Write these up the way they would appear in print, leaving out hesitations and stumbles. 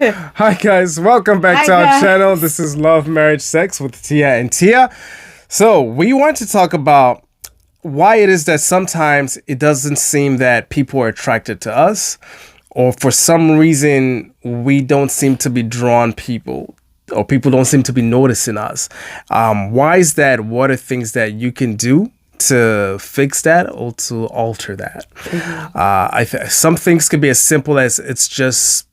Hi guys, welcome back Hi to our guys. channel. This is Love, Marriage, Sex with Tia and Tia. So we want to talk about why it is that sometimes it doesn't seem that people are attracted to us, or for some reason we don't seem to be drawn people, or people don't seem to be noticing us. Why is that? What are things that you can do to fix that or to alter that? Some things could be as simple as it's just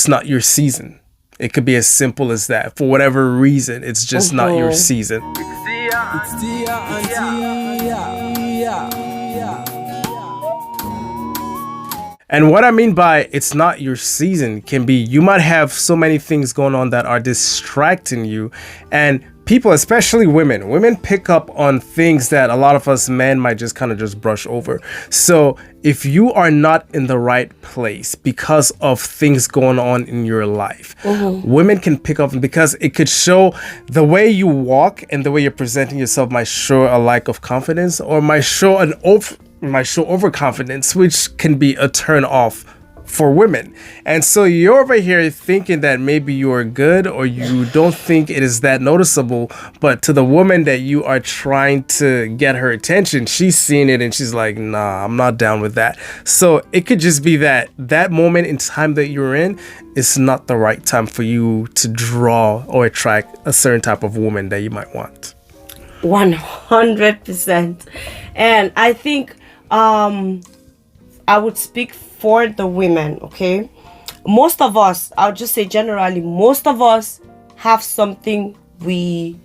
not your season. It could be as simple as that. For whatever reason, it's just not your season. And what I mean by it's not your season can be you might have so many things going on that are distracting you. And people, especially women pick up on things that a lot of us men might just kind of just brush over. So if you are not in the right place because of things going on in your life, women can pick up, because it could show the way you walk and the way you're presenting yourself might show a lack of confidence, or might show overconfidence, which can be a turn off for women. And so you're over here thinking that maybe you are good, or you don't think it is that noticeable, but to the woman that you are trying to get her attention, she's seeing it and she's like, nah, I'm not down with that. So it could just be that moment in time that you're in is not the right time for you to draw or attract a certain type of woman that you might want. 100%. And I think I would speak for the women, okay? Most of us, I'll just say generally, most of us have something we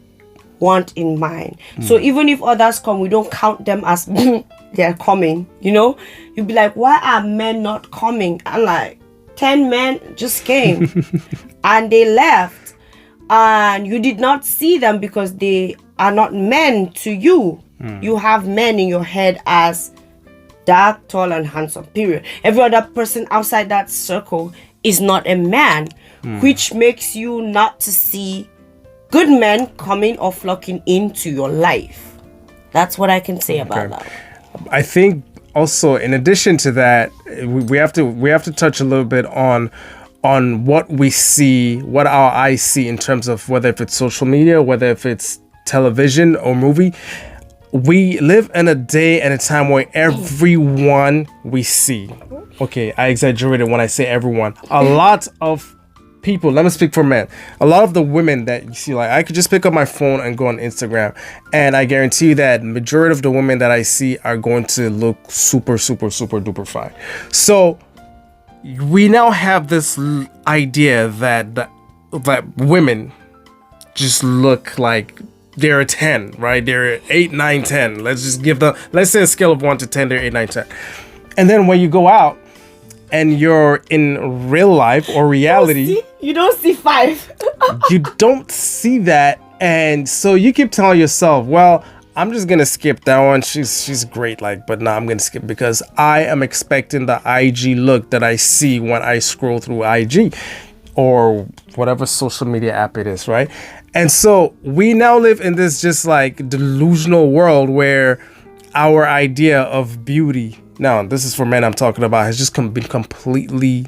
want in mind. So even if others come, we don't count them as they're coming, you know? You'll be like, why are men not coming? I'm like, 10 men just came and they left, and you did not see them because they are not men to you. You have men in your head as dark, tall, and handsome, period. Every other person outside that circle is not a man, which makes you not to see good men coming or flocking into your life. That's what I can say about that. I think also, in addition to that, we have to touch a little bit on what we see, what our eyes see, in terms of whether if it's social media, whether if it's television or movie. We live in a day and a time where everyone we see, okay, I exaggerated when I say everyone, a lot of people, let me speak for men, a lot of the women that you see, like I could just pick up my phone and go on Instagram, and I guarantee you that majority of the women that I see are going to look super, super, super duper fine. So we now have this idea that women just look like they're a 10, right? They're 8, 9, 10. Let's say a scale of 1 to 10, they're 8, 9, 10. And then when you go out and you're in real life or reality, You don't see 5. you don't see that. And so you keep telling yourself, well, I'm just going to skip that one. She's great. But nah, I'm going to skip because I am expecting the IG look that I see when I scroll through IG or whatever social media app it is, right? And so we now live in this just delusional world where our idea of beauty, now this is for men I'm talking about, has just been completely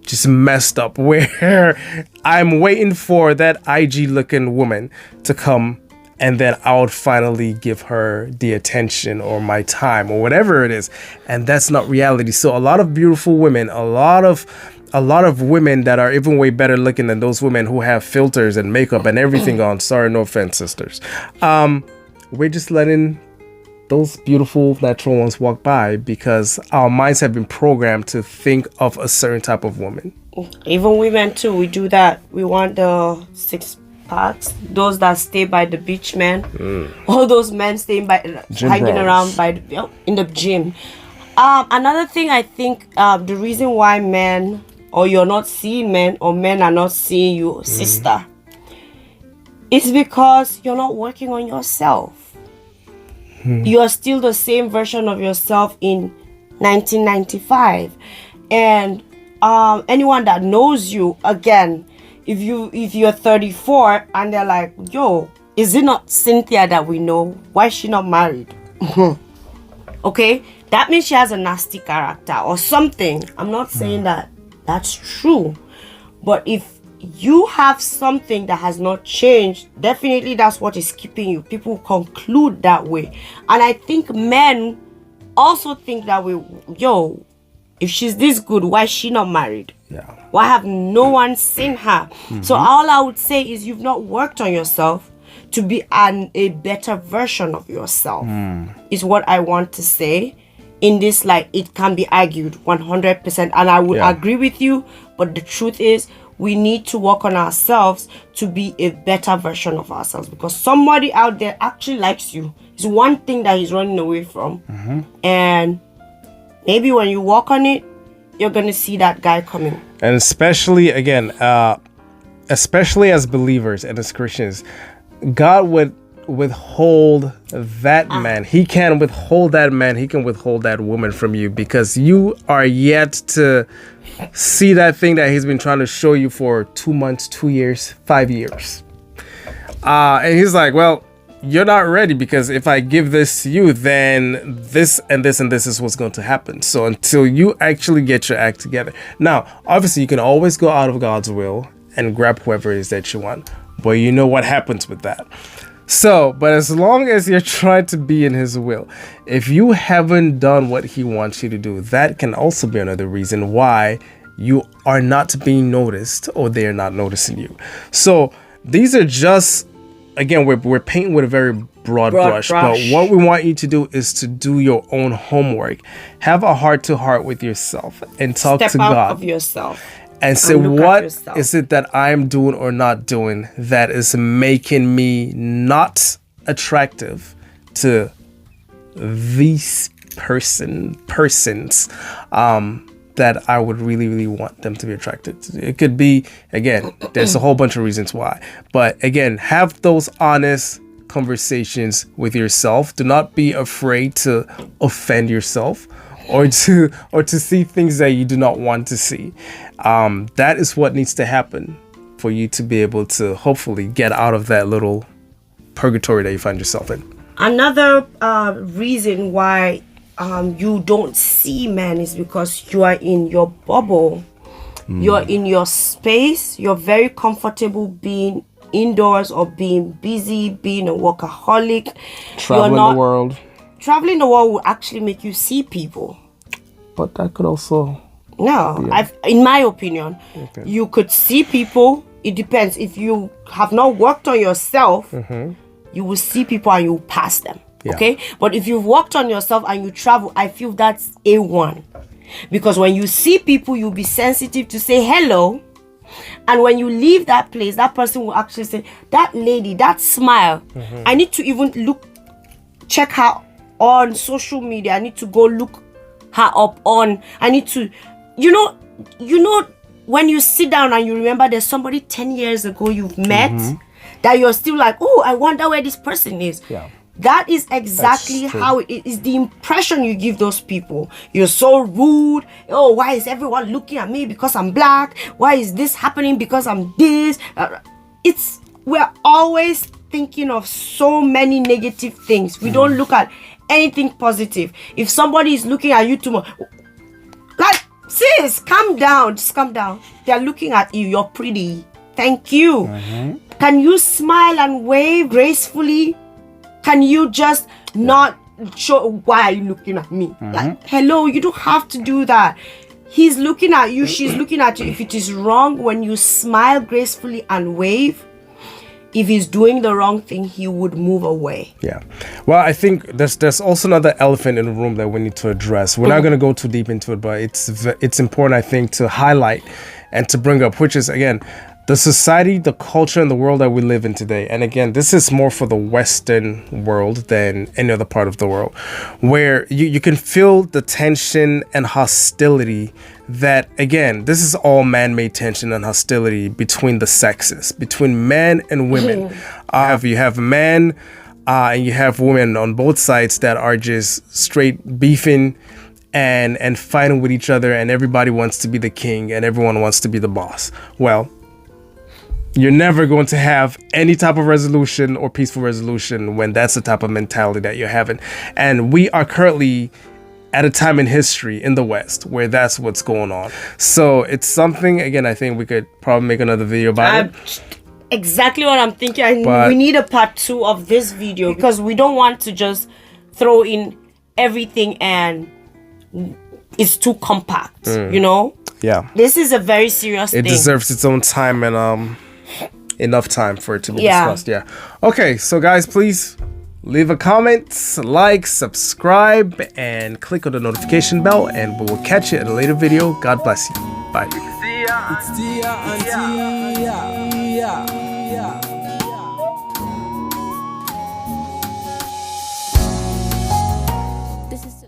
just messed up, where I'm waiting for that IG looking woman to come, and then I would finally give her the attention or my time or whatever it is. And that's not reality. So a lot of beautiful women, a lot of women that are even way better looking than those women who have filters and makeup and everything on. Sorry, no offense, sisters. We're just letting those beautiful natural ones walk by because our minds have been programmed to think of a certain type of woman. Even women too, we do that. We want the 6 packs, those that stay by the beach, men. All those men staying hanging around in the gym. Another thing, I think the reason why men, or you're not seeing men, or men are not seeing you, sister, it's because you're not working on yourself. You're still the same version of yourself in 1995. And anyone that knows you, again, if you're 34 and they're like, yo, is it not Cynthia that we know? Why is she not married? Okay, that means she has a nasty character or something. I'm not saying that that's true, But if you have something that has not changed, definitely that's what is keeping you. People conclude that way. And I think men also think that way. Yo, if she's this good, why is she not married? Yeah. Why have no one seen her? So all I would say is you've not worked on yourself to be a better version of yourself, is what I want to say. In this, like, it can be argued 100%, and I would agree with you, but the truth is we need to work on ourselves to be a better version of ourselves, because somebody out there actually likes you. It's one thing that he's running away from, and maybe when you work on it, you're gonna see that guy coming. And especially, again, especially as believers and as Christians, God would withhold that man. He can withhold that man. He can withhold that woman from you, because you are yet to see that thing that he's been trying to show you for 2 months, 2 years, 5 years. And he's like, well, you're not ready, because if I give this to you, then this and this and this is what's going to happen. So until you actually get your act together. Now, obviously, you can always go out of God's will and grab whoever it is that you want, but you know what happens with that. So, but as long as you're trying to be in his will, if you haven't done what he wants you to do, that can also be another reason why you are not being noticed, or they're not noticing you. So these are just, again, we're painting with a very broad brush, but what we want you to do is to do your own homework. Have a heart-to-heart with yourself and talk to God. Step out of yourself. And say, what is it that I'm doing or not doing that is making me not attractive to these persons that I would really, really want them to be attracted to? It could be, again, there's a whole bunch of reasons why. But again, have those honest conversations with yourself. Do not be afraid to offend yourself, or to see things that you do not want to see. That is what needs to happen for you to be able to hopefully get out of that little purgatory that you find yourself in. Another reason why you don't see men is because you are in your bubble. You're in your space. You're very comfortable being indoors or being busy, being a workaholic. Traveling the world. Traveling the world will actually make you see people. But that could also... No, in my opinion, you could see people. It depends. If you have not worked on yourself, you will see people and you will pass them. Yeah. Okay? But if you've worked on yourself and you travel, I feel that's A1. Because when you see people, you'll be sensitive to say hello. And when you leave that place, that person will actually say, that lady, that smile, I need to even check her on social media. I need to go look her up on. I need to, you know, when you sit down and you remember there's somebody 10 years ago you've met, that you're still like, oh, I wonder where this person is. Yeah. That is exactly how it is, the impression you give those people. You're so rude. Oh, why is everyone looking at me because I'm black? Why is this happening because I'm this? We're always thinking of so many negative things. We don't look at anything positive. If somebody is looking at you too much, like, sis, calm down. Just calm down. They're looking at you. You're pretty. Thank you. Can you smile and wave gracefully? Can you just not show, why are you looking at me? Like, hello, you don't have to do that. He's looking at you, she's looking at you. If it is wrong, when you smile gracefully and wave, if he's doing the wrong thing, he would move away. Yeah. Well, I think there's also another elephant in the room that we need to address. We're not going to go too deep into it, but it's important, I think, to highlight and to bring up, which is, again, the society, the culture, and the world that we live in today. And again, this is more for the Western world than any other part of the world, where you can feel the tension and hostility that, again, this is all man-made tension and hostility between the sexes, between men and women. You have men and you have women on both sides that are just straight beefing and fighting with each other, and everybody wants to be the king and everyone wants to be the boss. Well, you're never going to have any type of resolution or peaceful resolution when that's the type of mentality that you're having. And we are currently at a time in history in the West where that's what's going on. So it's something, again, I think we could probably make another video about it. Exactly what I'm thinking. But we need a part 2 of this video because we don't want to just throw in everything and it's too compact, you know? yeah, This is a very serious it thing. deserves its own time and enough time for it to be Yeah. discussed. Yeah. Okay, so guys, please leave a comment, like, subscribe, and click on the notification bell, and we will catch you in a later video. God bless you. Bye. It's Tia and Tia.